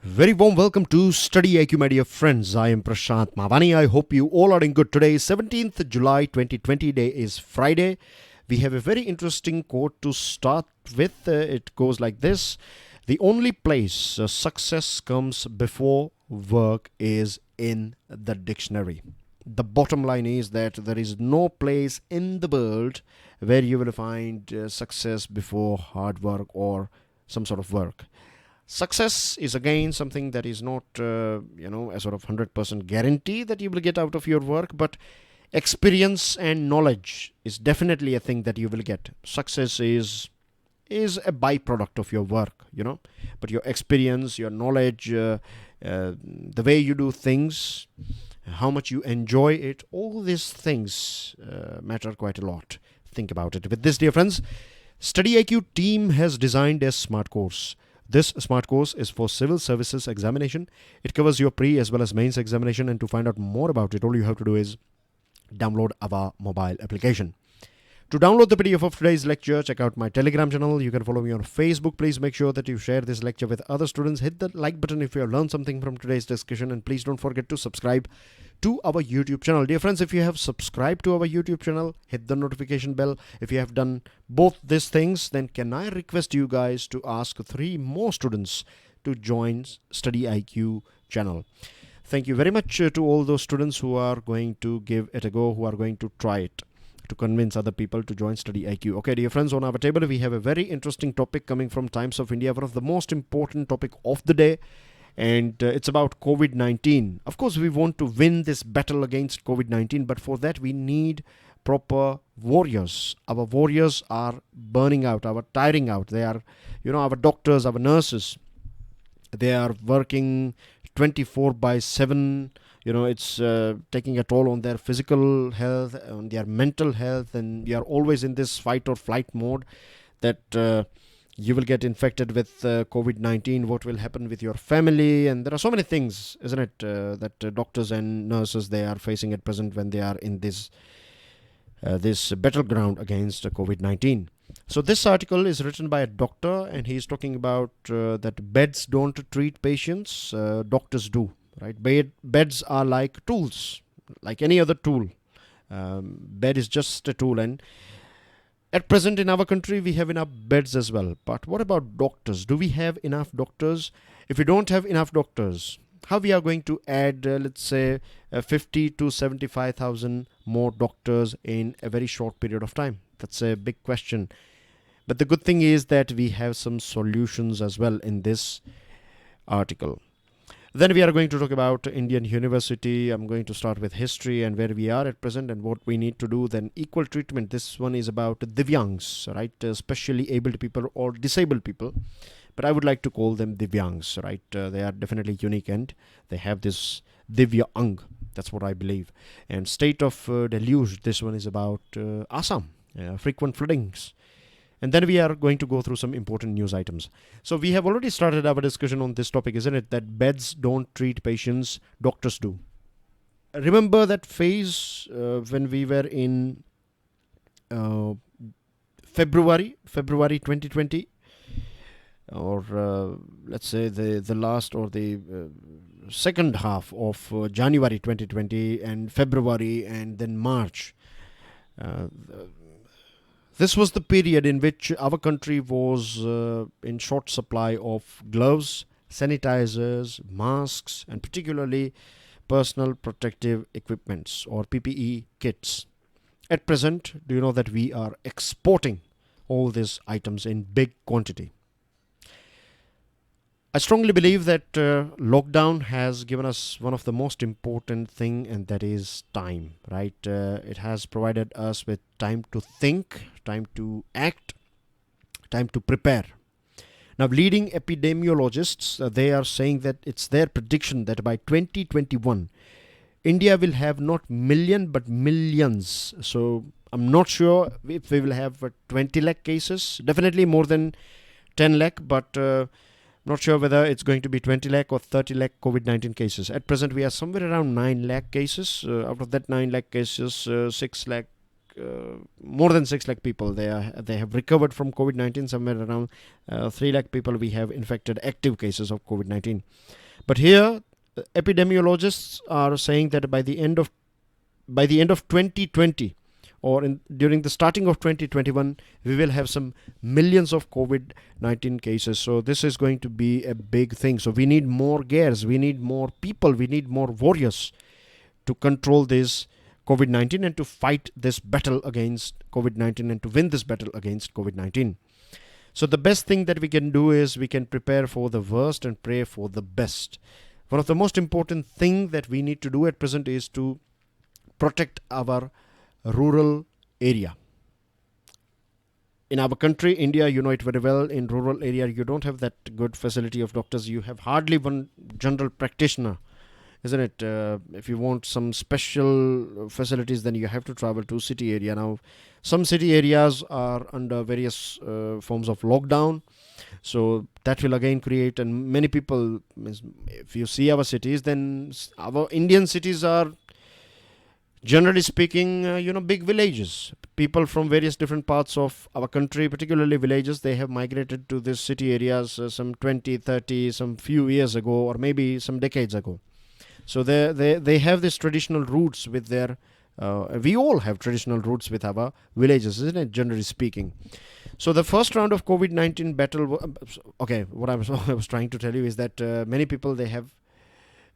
Very warm welcome to StudyIQ, my dear friends. I am Prashant Mavani. I hope you all are doing good. Today is 17th July 2020. Day is Friday. We have a very interesting quote to start with. It goes like this. The only place success comes before work is in the dictionary. The bottom line is that there is no place in the world where you will find success before hard work or some sort of work. Success is again something that is not, a sort of 100% guarantee that you will get out of your work, but experience and knowledge is definitely a thing that you will get. Success is a byproduct of your work, but your experience, your knowledge, the way you do things, how much you enjoy it, all these things matter quite a lot. Think about it. With this, dear friends, StudyIQ team has designed a smart course. This smart course is for Civil Services Examination. It covers your pre as well as mains examination, and to find out more about it, all you have to do is download our mobile application. To download the PDF of today's lecture, check out my Telegram channel. You can follow me on Facebook. Please make sure that you share this lecture with other students. Hit the like button if you have learned something from today's discussion, and please don't forget to subscribe to our YouTube channel. Dear friends, if you have subscribed to our YouTube channel, hit the notification bell. If you have done both these things, then can I request you guys to ask 3 more students to join StudyIQ channel. Thank you very much to all those students who are going to give it a go, who are going to try it, to convince other people to join StudyIQ. Okay, dear friends, on our table we have a very interesting topic coming from Times of India, one of the most important topic of the day, and it's about COVID-19. Of course, we want to win this battle against COVID-19, but for that we need proper warriors. Our warriors are burning out, tiring out. They are, our doctors, our nurses. They are working 24/7. It's taking a toll on their physical health, on their mental health, and you are always in this fight or flight mode that you will get infected with COVID-19. What will happen with your family? And there are so many things, isn't it, that doctors and nurses, they are facing at present when they are in this battleground against COVID-19. So this article is written by a doctor, and he is talking about that beds don't treat patients, doctors do. Right, beds are like tools, like any other tool. Bed is just a tool, and at present in our country we have enough beds as well. But what about doctors? Do we have enough doctors? If we don't have enough doctors, how we are going to add, let's say, 50 to 75,000 more doctors in a very short period of time? That's a big question. But the good thing is that we have some solutions as well in this article. Then we are going to talk about Indian University. I'm going to start with history and where we are at present and what we need to do. Then equal treatment. This one is about Divyangs, right? Specially abled people or disabled people. But I would like to call them Divyangs, right? They are definitely unique and they have this Divya Ang. That's what I believe. And state of deluge. This one is about Assam, frequent floodings. And then we are going to go through some important news items. So we have already started our discussion on this topic, isn't it? That beds don't treat patients, doctors do. Remember that phase when we were in February 2020? Or let's say the last or the second half of January 2020 and February and then March. This was the period in which our country was in short supply of gloves, sanitizers, masks, and particularly personal protective equipments or PPE kits. At present, do you know that we are exporting all these items in big quantity? I strongly believe that lockdown has given us one of the most important thing, and that is time, right? It has provided us with time to think, time to act, time to prepare. Now, leading epidemiologists, they are saying that it's their prediction that by 2021, India will have not million but millions. So I'm not sure if we will have 20 lakh cases, definitely more than 10 lakh, but not sure whether it's going to be 20 lakh or 30 lakh COVID-19 cases. At present, we are somewhere around 9 lakh cases. Out of that 9 lakh cases, 6 lakh more than 6 lakh people. They have recovered from COVID-19. Somewhere around 3 lakh people we have infected, active cases of COVID-19. But here, epidemiologists are saying that by the end of 2020, or during the starting of 2021, we will have some millions of COVID-19 cases. So this is going to be a big thing. So we need more gears, we need more people, we need more warriors to control this COVID-19 and to fight this battle against COVID-19 and to win this battle against COVID-19. So the best thing that we can do is we can prepare for the worst and pray for the best. One of the most important thing that we need to do at present is to protect our rural area. In our country, India, you know it very well, in rural area you don't have that good facility of doctors. You have hardly one general practitioner, isn't it? If you want some special facilities, then you have to travel to city area. Now, some city areas are under various forms of lockdown. So that will again create, and many people, if you see our cities, then our Indian cities are, generally speaking, big villages. People from various different parts of our country, particularly villages, they have migrated to these city areas some 20, 30, some few years ago, or maybe some decades ago. So they have these traditional roots with their, we all have traditional roots with our villages, isn't it, generally speaking. So the first round of COVID-19 battle, what I was trying to tell you is that many people, they have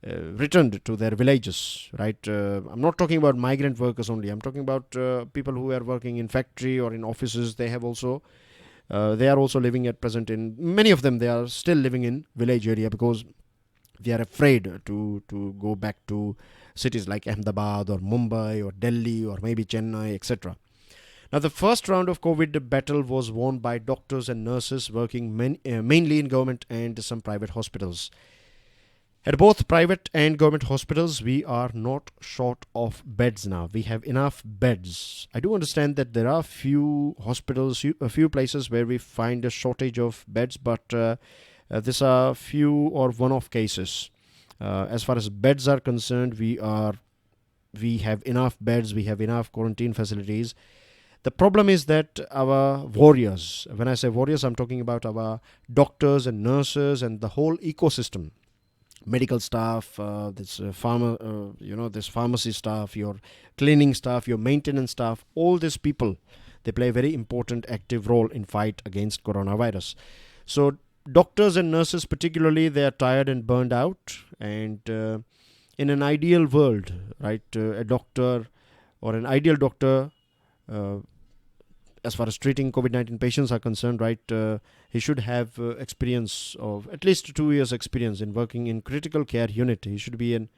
returned to their villages, right? I'm not talking about migrant workers only. I'm talking about people who are working in factory or in offices. They are also living at present in, many of them, they are still living in village area because they are afraid to go back to cities like Ahmedabad or Mumbai or Delhi or maybe Chennai, etc. Now, the first round of COVID battle was won by doctors and nurses working mainly in government and some private hospitals. At both private and government hospitals, we are not short of beds now. We have enough beds. I do understand that there are few hospitals, a few places where we find a shortage of beds, but these are few or one-off cases. As far as beds are concerned, we have enough beds, we have enough quarantine facilities. The problem is that our warriors, when I say warriors, I'm talking about our doctors and nurses and the whole ecosystem. Medical staff, this pharmacy staff, your cleaning staff, your maintenance staff, all these people, they play a very important active role in fight against coronavirus. So doctors and nurses particularly, they are tired and burned out, and in an ideal world, right, a doctor or an ideal doctor, as far as treating COVID-19 patients are concerned, right, he should have experience of at least 2 years experience in working in critical care unit. He should be an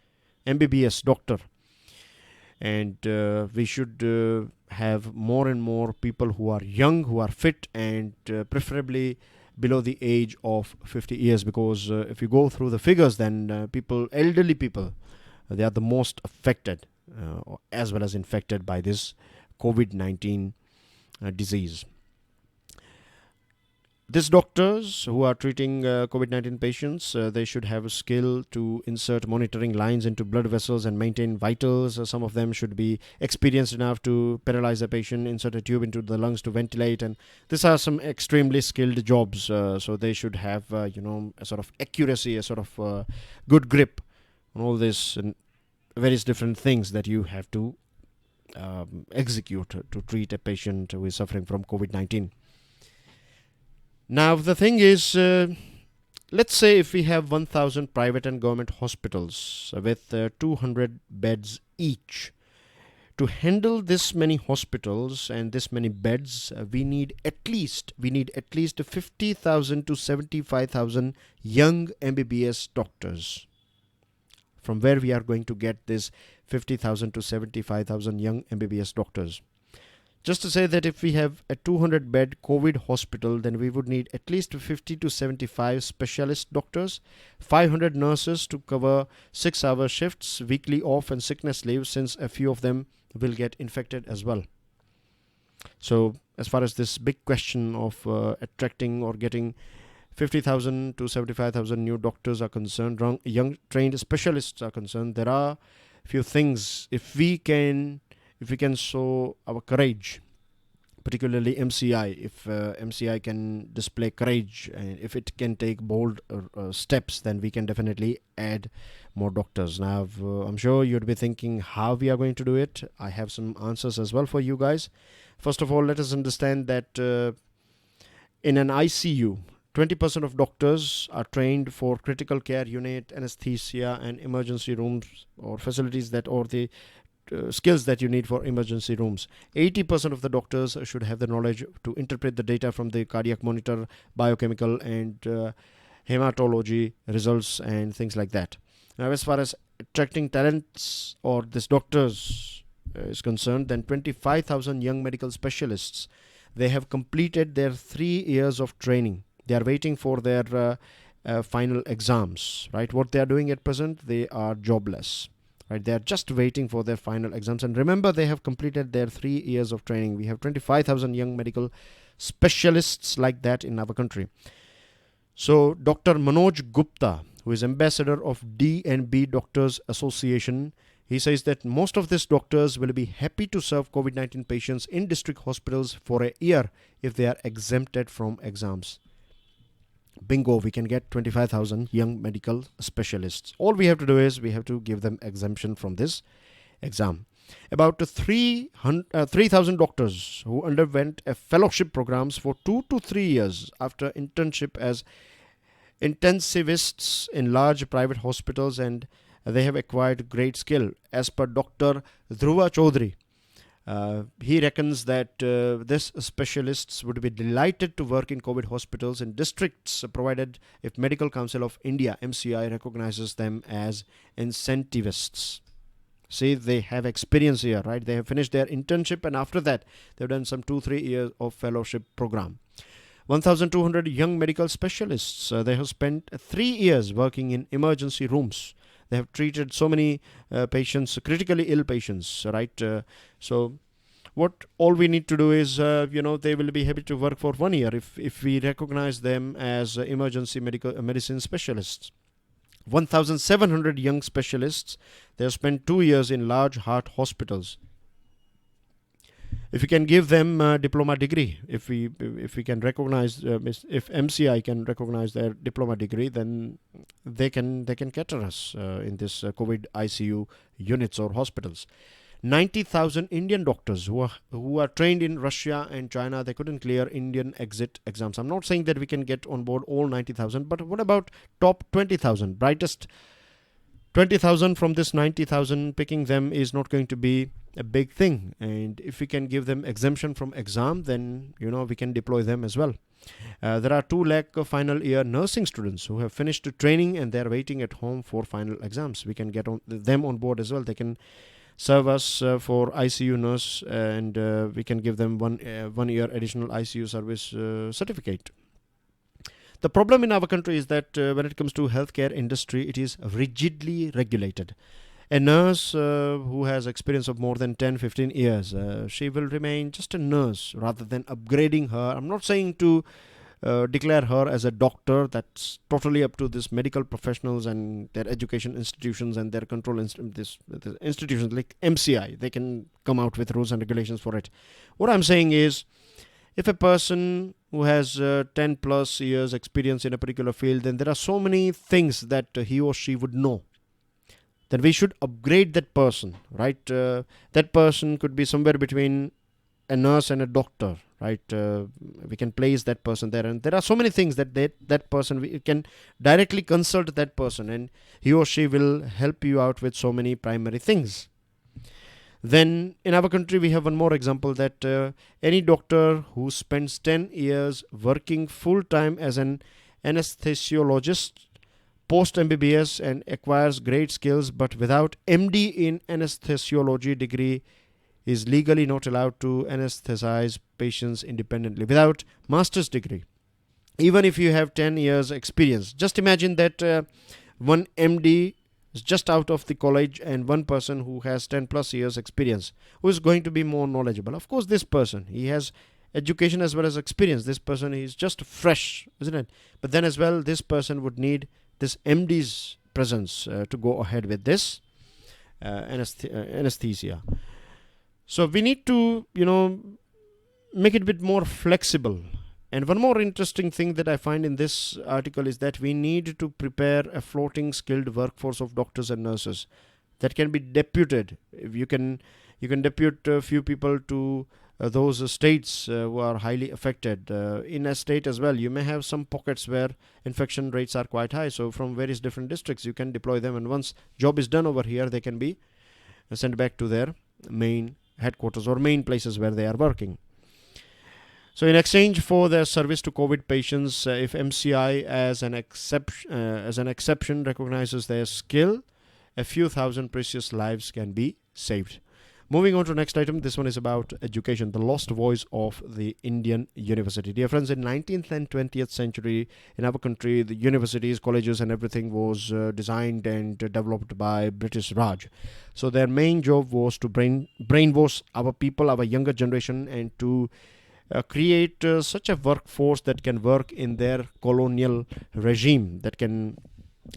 MBBS doctor. And we should have more and more people who are young, who are fit, and preferably below the age of 50 years. Because if you go through the figures, then elderly people, they are the most affected as well as infected by this COVID-19 disease. These doctors who are treating COVID-19 patients, they should have a skill to insert monitoring lines into blood vessels and maintain vitals. Some of them should be experienced enough to paralyze a patient, insert a tube into the lungs to ventilate, and these are some extremely skilled jobs. So they should have, a sort of accuracy, a sort of good grip on all this and various different things that you have to execute to treat a patient who is suffering from COVID-19. Now, the thing is, let's say if we have 1,000 private and government hospitals with 200 beds each. To handle this many hospitals and this many beds, we need at least 50,000 to 75,000 young MBBS doctors. From where we are going to get this 50,000 to 75,000 young MBBS doctors? Just to say that if we have a 200-bed COVID hospital, then we would need at least 50 to 75 specialist doctors, 500 nurses to cover 6-hour shifts, weekly off and sickness leave, since a few of them will get infected as well. So as far as this big question of attracting or getting 50,000 to 75,000 new doctors are concerned, young trained specialists are concerned, there are few things. If we if we can show our courage, particularly MCI, if MCI can display courage and if it can take bold steps, then we can definitely add more doctors. Now, I'm sure you'd be thinking how we are going to do it. I have some answers as well for you guys. First of all, let us understand that in an ICU, 20% of doctors are trained for critical care unit, anesthesia, and emergency rooms or facilities that, or the skills that you need for emergency rooms. 80% of the doctors should have the knowledge to interpret the data from the cardiac monitor, biochemical and hematology results and things like that. Now, as far as attracting talents or these doctors is concerned, then 25,000 young medical specialists, they have completed their 3 years of training. They are waiting for their final exams, right? What they are doing at present, they are jobless. Right, they are just waiting for their final exams. And remember, they have completed their 3 years of training. We have 25,000 young medical specialists like that in our country. So, Dr. Manoj Gupta, who is ambassador of D&B Doctors Association, he says that most of these doctors will be happy to serve COVID-19 patients in district hospitals for a year if they are exempted from exams. Bingo, we can get 25,000 young medical specialists. All we have to do is we have to give them exemption from this exam. About 3,000 doctors who underwent a fellowship programs for 2 to 3 years after internship as intensivists in large private hospitals, and they have acquired great skill. As per Dr. Dhruva Chaudhary, he reckons that these specialists would be delighted to work in COVID hospitals in districts, provided if Medical Council of India, MCI, recognizes them as incentivists. See, they have experience here, right? They have finished their internship and after that, they've done some 2-3 years of fellowship program. 1,200 young medical specialists, they have spent 3 years working in emergency rooms. They have treated so many patients, critically ill patients, right? So what all we need to do is, they will be happy to work for 1 year if we recognize them as emergency medicine specialists. 1,700 young specialists, they have spent 2 years in large heart hospitals. If we can give them a diploma degree, if we can recognize, if MCI can recognize their diploma degree, then they can cater us in this COVID ICU units or hospitals. 90,000 Indian doctors who are trained in Russia and China, they couldn't clear Indian exit exams. I'm not saying that we can get on board all 90,000, but what about top 20,000, brightest 20,000 from this 90,000? Picking them is not going to be a big thing, and if we can give them exemption from exam, then we can deploy them as well. There are 2 lakh final year nursing students who have finished training and they are waiting at home for final exams. We can get them on board as well. They can serve us for ICU nurse, and we can give them 1 year additional ICU service certificate. The problem in our country is that when it comes to healthcare industry, it is rigidly regulated. A nurse who has experience of more than 10-15 years, she will remain just a nurse rather than upgrading her. I'm not saying to declare her as a doctor. That's totally up to this medical professionals and their education institutions and their control institutions like MCI. They can come out with rules and regulations for it. What I'm saying is, if a person who has 10 plus years experience in a particular field, then there are so many things that he or she would know. Then we should upgrade that person, right? That person could be somewhere between a nurse and a doctor, right? We can place that person there, and there are so many things that person, we can directly consult that person, and he or she will help you out with so many primary things. Then in our country, we have one more example that any doctor who spends 10 years working full-time as an anesthesiologist, post-MBBS, and acquires great skills, but without MD in anesthesiology degree, is legally not allowed to anesthetize patients independently without master's degree. Even if you have 10 years experience, just imagine that one MD is just out of the college and one person who has 10 plus years experience, who is going to be more knowledgeable. Of course, this person, he has education as well as experience. This person is just fresh, isn't it? But then as well, this person would need this MD's presence to go ahead with this anesthesia. So we need to, make it a bit more flexible. And one more interesting thing that I find in this article is that we need to prepare a floating skilled workforce of doctors and nurses that can be deputed. If you can depute a few people to those states who are highly affected. In a state as well, you may have some pockets where infection rates are quite high. So from various different districts, you can deploy them. And once job is done over here, they can be sent back to their main headquarters or main places where they are working. So in exchange for their service to COVID patients, if MCI as an exception recognizes their skill, a few thousand precious lives can be saved. Moving on to the next item, this one is about education, the lost voice of the Indian university. Dear friends, in 19th and 20th century, in our country, the universities, colleges and everything was designed and developed by British Raj. So their main job was to brainwash our people, our younger generation, and to create such a workforce that can work in their colonial regime, that can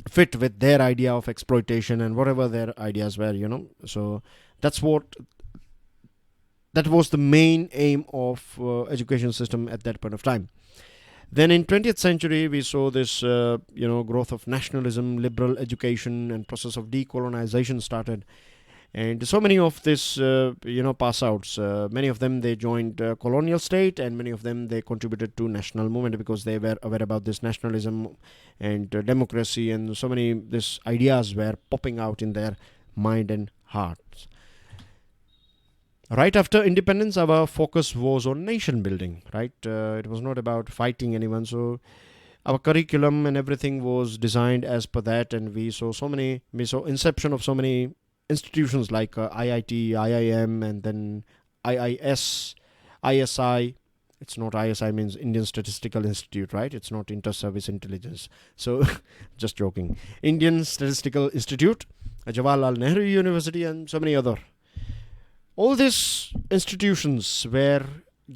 fit with their idea of exploitation and whatever their ideas were, So that was the main aim of education system at that point of time. Then in 20th century, we saw this, growth of nationalism, liberal education, and process of decolonization started. And so many of this, pass outs, many of them, they joined colonial state, and many of them, they contributed to national movement because they were aware about this nationalism and democracy, and so many these ideas were popping out in their mind and hearts. Right after independence, our focus was on nation building, right? It was not about fighting anyone. So our curriculum and everything was designed as per that, and we saw inception of so many institutions like IIT, IIM, and then IIS, ISI. It's not ISI, means Indian Statistical Institute, right? It's not Inter-Service Intelligence. So, just joking. Indian Statistical Institute, Jawaharlal Nehru University, and so many other. All these institutions were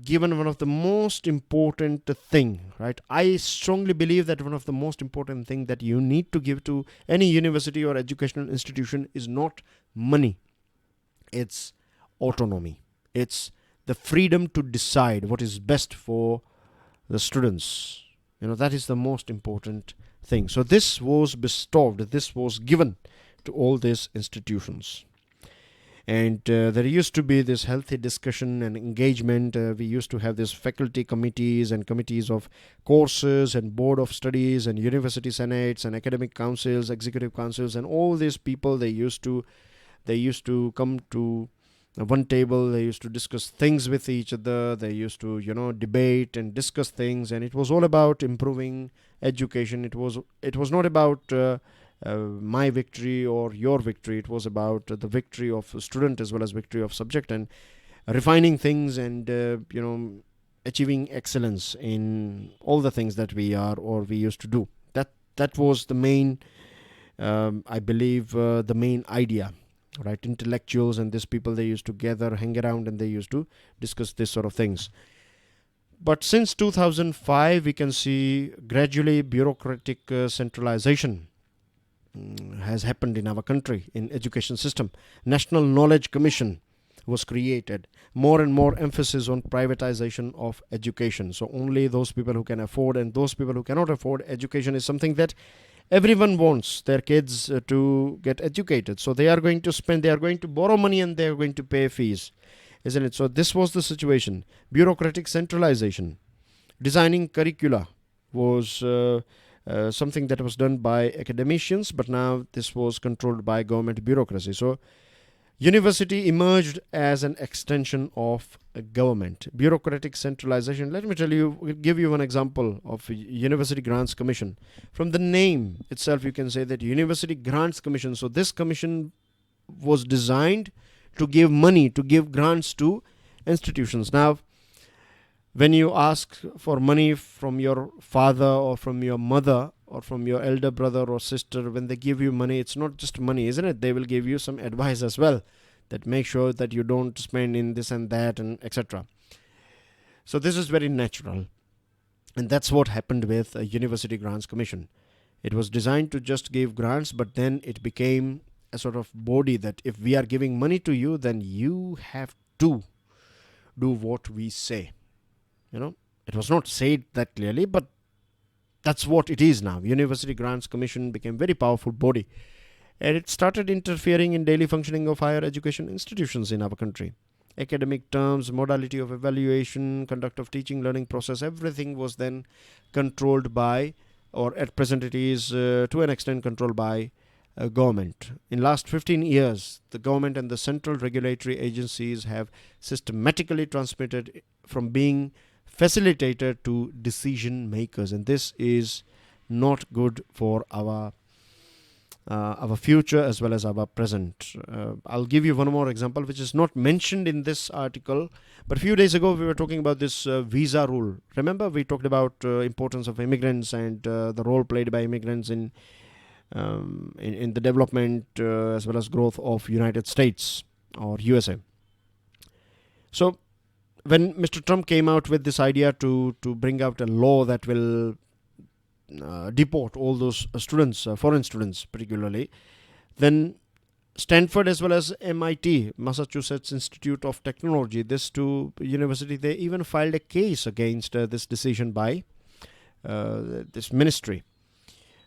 given one of the most important thing, right? I strongly believe that one of the most important thing that you need to give to any university or educational institution is not money. It's autonomy. It's the freedom to decide what is best for the students. That is the most important thing. So this was bestowed, this was given to all these institutions. And there used to be this healthy discussion and engagement. We used to have these faculty committees and committees of courses and board of studies and university senates and academic councils, executive councils, and all these people, they used to come to one table. They used to discuss things with each other. They used to, debate and discuss things. And it was all about improving education. It was not about my victory or your victory. It was about the victory of a student as well as victory of subject, and refining things and achieving excellence in all the things that we are or we used to do. That was the main, I believe, the main idea, right? Intellectuals and these people, they used to gather, hang around, and they used to discuss this sort of things. But since 2005, we can see gradually bureaucratic centralization has happened in our country, in education system. National Knowledge Commission was created. More and more emphasis on privatization of education. So only those people who can afford, and those people who cannot afford education is something that everyone wants their kids to get educated. So they are going to spend, they are going to borrow money, and they are going to pay fees, isn't it? So this was the situation. Bureaucratic centralization. Designing curricula was something that was done by academicians, but now this was controlled by government bureaucracy. So university emerged as an extension of government. Bureaucratic centralization. Let me give you one example of University Grants Commission. From the name itself, you can say that University Grants Commission. So this commission was designed to give money, to give grants to institutions. Now, when you ask for money from your father or from your mother or from your elder brother or sister, when they give you money, it's not just money, isn't it? They will give you some advice as well, that make sure that you don't spend in this and that and etc. So this is very natural. And that's what happened with a University Grants Commission. It was designed to just give grants, but then it became a sort of body that if we are giving money to you, then you have do what we say. It was not said that clearly, but that's what it is now. University Grants Commission became a very powerful body, and it started interfering in daily functioning of higher education institutions in our country. Academic terms, modality of evaluation, conduct of teaching, learning process, everything was then controlled by, or at present it is to an extent controlled by, government. In last 15 years, the government and the central regulatory agencies have systematically transmitted from being facilitator to decision makers, and this is not good for our future as well as our present. I'll give you one more example which is not mentioned in this article, but a few days ago we were talking about this visa rule. Remember, we talked about importance of immigrants and the role played by immigrants in the development as well as growth of United States or USA. So when Mr. Trump came out with this idea to bring out a law that will deport all those students, foreign students particularly, then Stanford as well as MIT, Massachusetts Institute of Technology, this two university, they even filed a case against this decision by this ministry.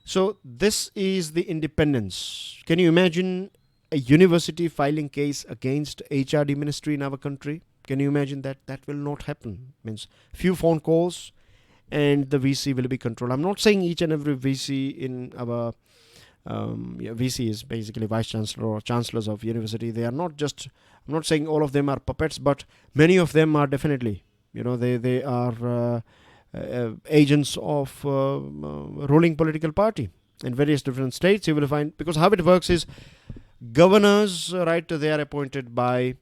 So this is the independence. Can you imagine a university filing case against HRD ministry in our country? Can you imagine that? That will not happen. Means few phone calls and the VC will be controlled. I'm not saying each and every VC in our VC is basically vice chancellor or chancellors of university. They are not just, I'm not saying all of them are puppets, but many of them are definitely, they are agents of ruling political party in various different states. You will find, because how it works is governors, right, they are appointed by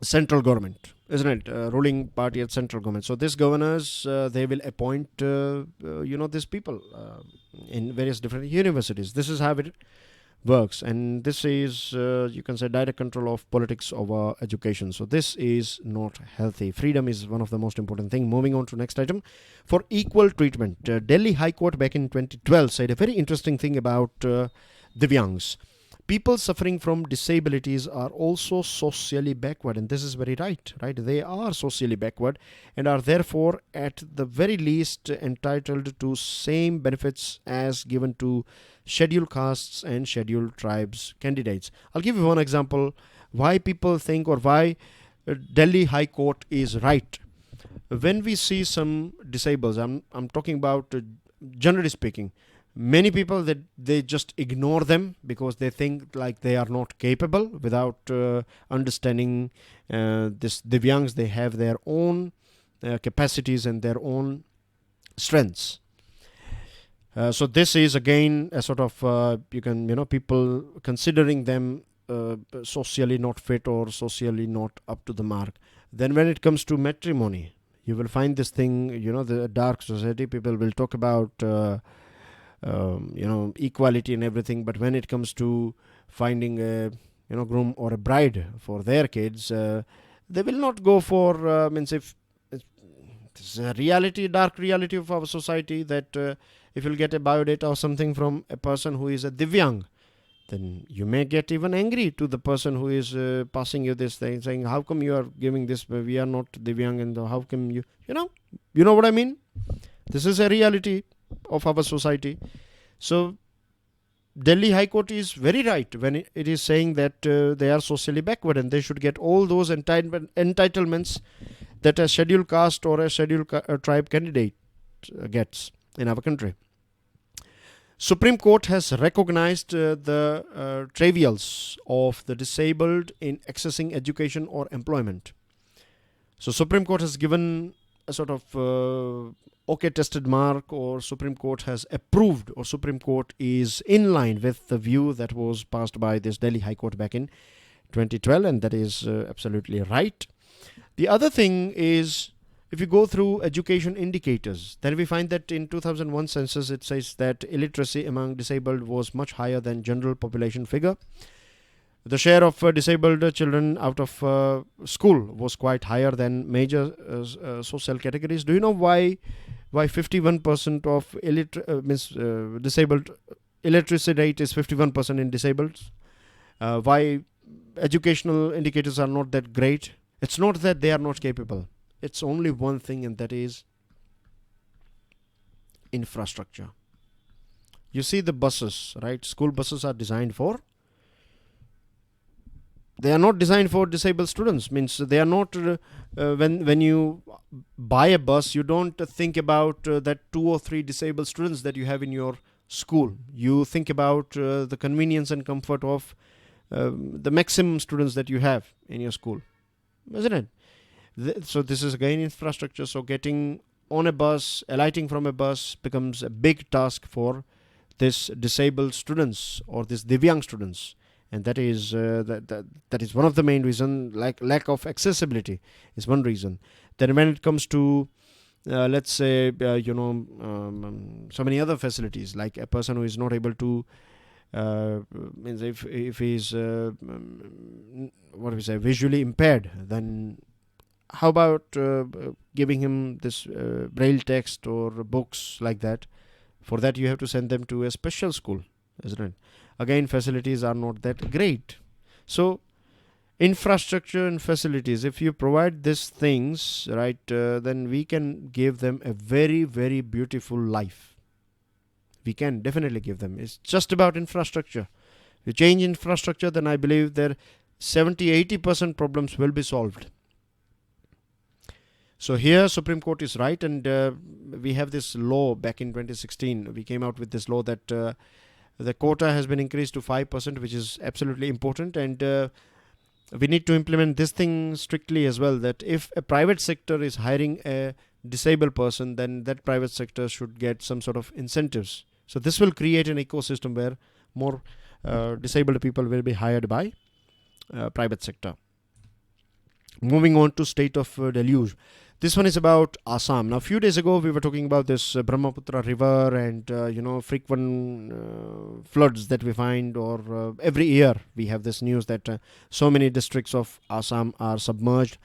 central government, isn't it? Ruling party at central government. So these governors, they will appoint, these people in various different universities. This is how it works, and this is, you can say, direct control of politics over education. So this is not healthy. Freedom is one of the most important thing. Moving on to next item. For equal treatment, Delhi High Court back in 2012 said a very interesting thing about Divyangs. People suffering from disabilities are also socially backward, and this is very right? They are socially backward and are therefore at the very least entitled to same benefits as given to scheduled castes and scheduled tribes candidates. I'll give you one example why people think, or why Delhi High Court is right. When we see some disabled, I'm talking about generally speaking, many people that they just ignore them because they think like they are not capable without understanding this Divyangs. They have their own capacities and their own strengths. So this is again a sort of people considering them socially not fit or socially not up to the mark. Then when it comes to matrimony, you will find this thing, the dark society, people will talk about equality and everything, but when it comes to finding a groom or a bride for their kids, they will not go for if this is a reality, dark reality of our society, that if you'll get a biodata or something from a person who is a Divyang, then you may get even angry to the person who is passing you this thing, saying, how come you are giving this, we are not Divyang, and how come you know what I mean? This is a reality of our society. So Delhi High Court is very right when it is saying that they are socially backward and they should get all those entitlements that a scheduled caste or a scheduled tribe candidate gets in our country. Supreme Court has recognized the trivials of the disabled in accessing education or employment. So Supreme Court has given a sort of okay tested mark, or Supreme Court has approved, or Supreme Court is in line with the view that was passed by this Delhi High Court back in 2012, and that is absolutely right. The other thing is, if you go through education indicators, then we find that in 2001 census it says that illiteracy among disabled was much higher than general population figure. The share of disabled children out of school was quite higher than major social categories. Do you know why 51% of disabled illiteracy rate is 51% in disabled? Why educational indicators are not that great. It's not that they are not capable. It's only one thing, and that is infrastructure. You see the buses, right? School buses are designed for, they are not designed for disabled students. Means they are not, when you buy a bus, you don't think about that 2 or 3 disabled students that you have in your school. You think about the convenience and comfort of the maximum students that you have in your school, isn't it? So this is again infrastructure. So getting on a bus, alighting from a bus becomes a big task for this disabled students or this Divyang students, and that is that is one of the main reason. Like lack of accessibility is one reason. Then when it comes to let's say so many other facilities, like a person who is not able to means if he's what do we say, visually impaired, then how about giving him this braille text or books like that? For that you have to send them to a special school, isn't it? Again, facilities are not that great. So infrastructure and facilities, if you provide these things, right, then we can give them a very, very beautiful life. We can definitely give them. It's just about infrastructure. If you change infrastructure, then I believe that 70-80% problems will be solved. So here Supreme Court is right, and we have this law back in 2016. We came out with this law that the quota has been increased to 5%, which is absolutely important, and we need to implement this thing strictly as well, that if a private sector is hiring a disabled person, then that private sector should get some sort of incentives. So this will create an ecosystem where more disabled people will be hired by private sector. Moving on to state of deluge. This one is about Assam. Now, a few days ago, we were talking about this Brahmaputra river and, frequent floods that we find, or every year we have this news that so many districts of Assam are submerged.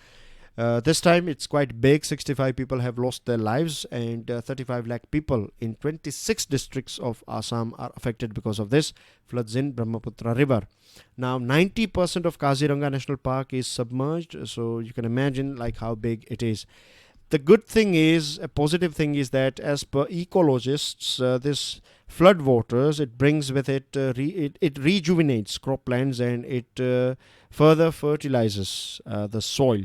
This time it's quite big. 65 people have lost their lives, and 35 lakh people in 26 districts of Assam are affected because of this floods in Brahmaputra river. Now 90% of Kaziranga National Park is submerged, so you can imagine like how big it is. The good thing is, a positive thing is that as per ecologists, this flood waters, it brings with it, it rejuvenates croplands, and it further fertilizes the soil.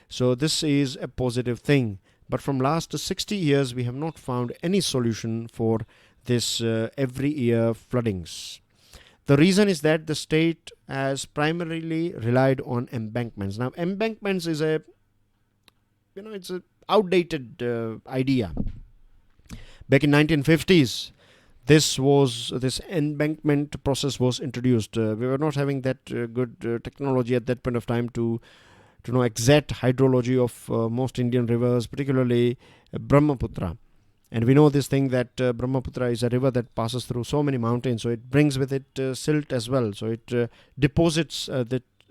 So this is a positive thing. But from last 60 years, we have not found any solution for this every year floodings. The reason is that the state has primarily relied on embankments. Now, embankments is it's a outdated idea. Back in 1950s, this embankment process was introduced. We were not having that good technology at that point of time to know exact hydrology of most Indian rivers, particularly Brahmaputra. And we know this thing that Brahmaputra is a river that passes through so many mountains, so it brings with it silt as well. So it deposits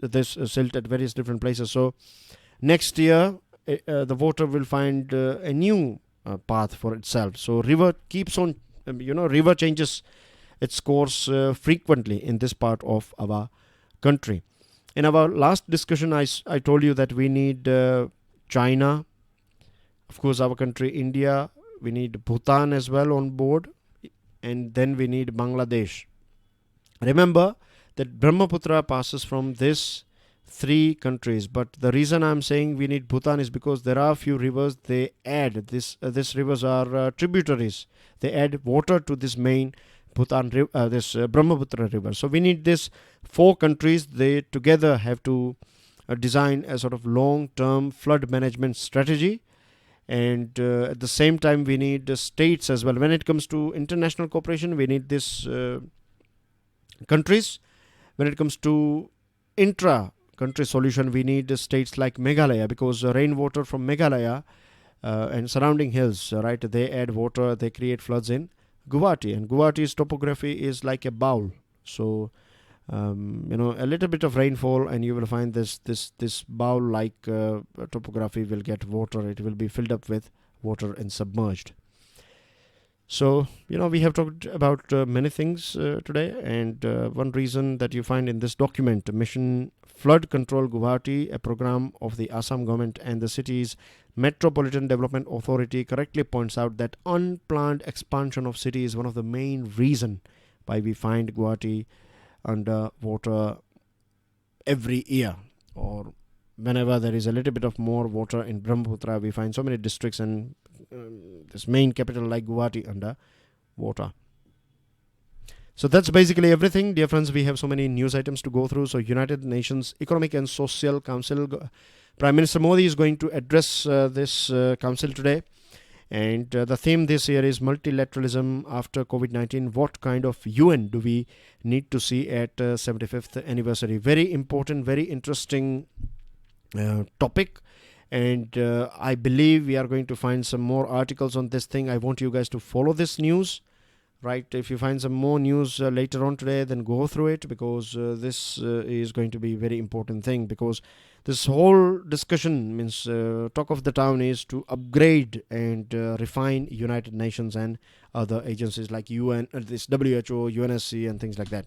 this silt at various different places. So next year, the water will find a new path for itself. So river keeps on, river changes its course frequently in this part of our country. In our last discussion, I told you that we need China, of course our country India, we need Bhutan as well on board, and then we need Bangladesh. Remember that Brahmaputra passes from these 3 countries, but the reason I'm saying we need Bhutan is because there are a few rivers they add. These rivers are tributaries. They add water to this main Bhutan, this Brahmaputra river. So we need these 4 countries. They together have to design a sort of long-term flood management strategy, and at the same time we need states as well. When it comes to international cooperation, we need these countries. When it comes to intra-country solution, we need states like Meghalaya, because rainwater from Meghalaya and surrounding hills, right, they add water, they create floods in Guwahati, and Guwahati's topography is like a bowl. So a little bit of rainfall and you will find this bowl like topography will get water. It will be filled up with water and submerged. So, we have talked about many things today, and one reason that you find in this document, Mission Flood Control Guwahati, a program of the Assam government and the city's Metropolitan Development Authority, correctly points out that unplanned expansion of city is one of the main reason why we find Guwahati under water every year, or whenever there is a little bit of more water in Brahmaputra, we find so many districts and this main capital like Guwahati under water. So that's basically everything, dear friends. We have so many news items to go through. So United Nations Economic and Social Council, Prime Minister Modi is going to address this council today. And the theme this year is multilateralism after COVID-19. What kind of UN do we need to see at 75th anniversary? Very important, very interesting topic. And I believe we are going to find some more articles on this thing. I want you guys to follow this news. Right, if you find some more news later on today, then go through it, because this is going to be a very important thing, because this whole discussion means talk of the town is to upgrade and refine United Nations and other agencies like UN, this WHO, UNSC and things like that.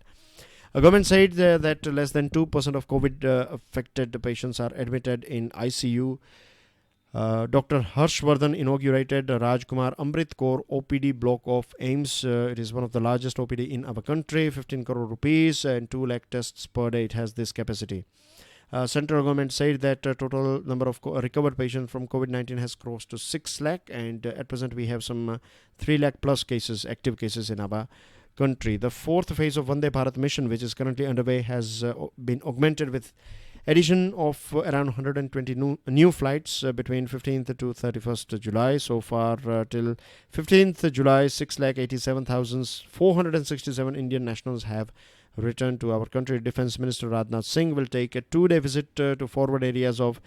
A government said that less than 2% of COVID affected patients are admitted in ICU. Dr. Harshvardhan inaugurated Rajkumar Amrit Kaur OPD block of AIMS. It is one of the largest OPD in our country, 15 crore rupees and 2 lakh tests per day. It has this capacity. Central government said that total number of recovered patients from COVID-19 has crossed to 6 lakh, and at present we have some 3 lakh plus cases, active cases in our country. The fourth phase of Vande Bharat mission, which is currently underway, has been augmented with addition of around 120 new flights between 15th to 31st July. So far, till 15th July, 6,87,467 Indian nationals have returned to our country. Defense Minister Rajnath Singh will take a 2-day visit to forward areas of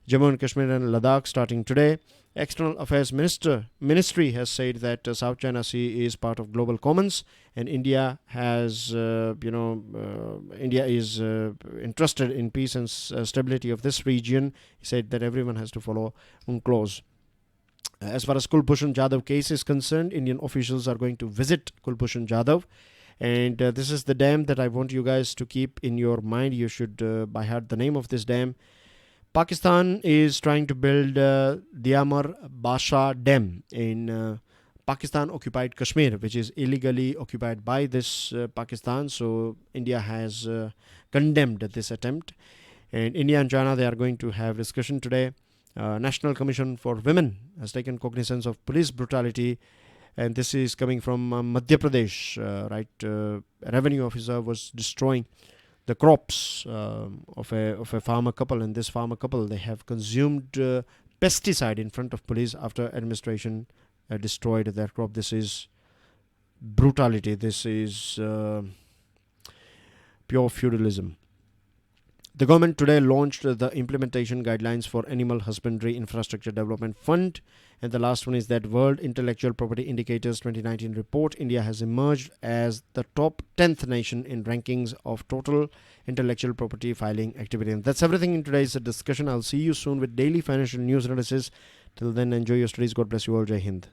Jammu and Kashmir and Ladakh starting today. External Affairs Ministry has said that South China Sea is part of global commons, and India has, India is interested in peace and stability of this region. He said that everyone has to follow UNCLOS. As far as Kulbhushan Jadhav case is concerned, Indian officials are going to visit Kulbhushan Jadhav. And this is the dam that I want you guys to keep in your mind. You should by heart the name of this dam. Pakistan is trying to build Diamar Basha Dam in Pakistan-occupied Kashmir, which is illegally occupied by this Pakistan. So India has condemned this attempt. And India and China, they are going to have discussion today. National Commission for Women has taken cognizance of police brutality. And this is coming from Madhya Pradesh, right? A revenue officer was destroying the crops of a farmer couple, and this farmer couple, they have consumed pesticide in front of police after administration destroyed their crop. This is brutality. This is pure feudalism. The government today launched the implementation guidelines for Animal Husbandry Infrastructure Development Fund. And the last one is that World Intellectual Property Indicators 2019 report. India has emerged as the top 10th nation in rankings of total intellectual property filing activity. And that's everything in today's discussion. I'll see you soon with daily financial news analysis. Till then, enjoy your studies. God bless you all. Jai Hind.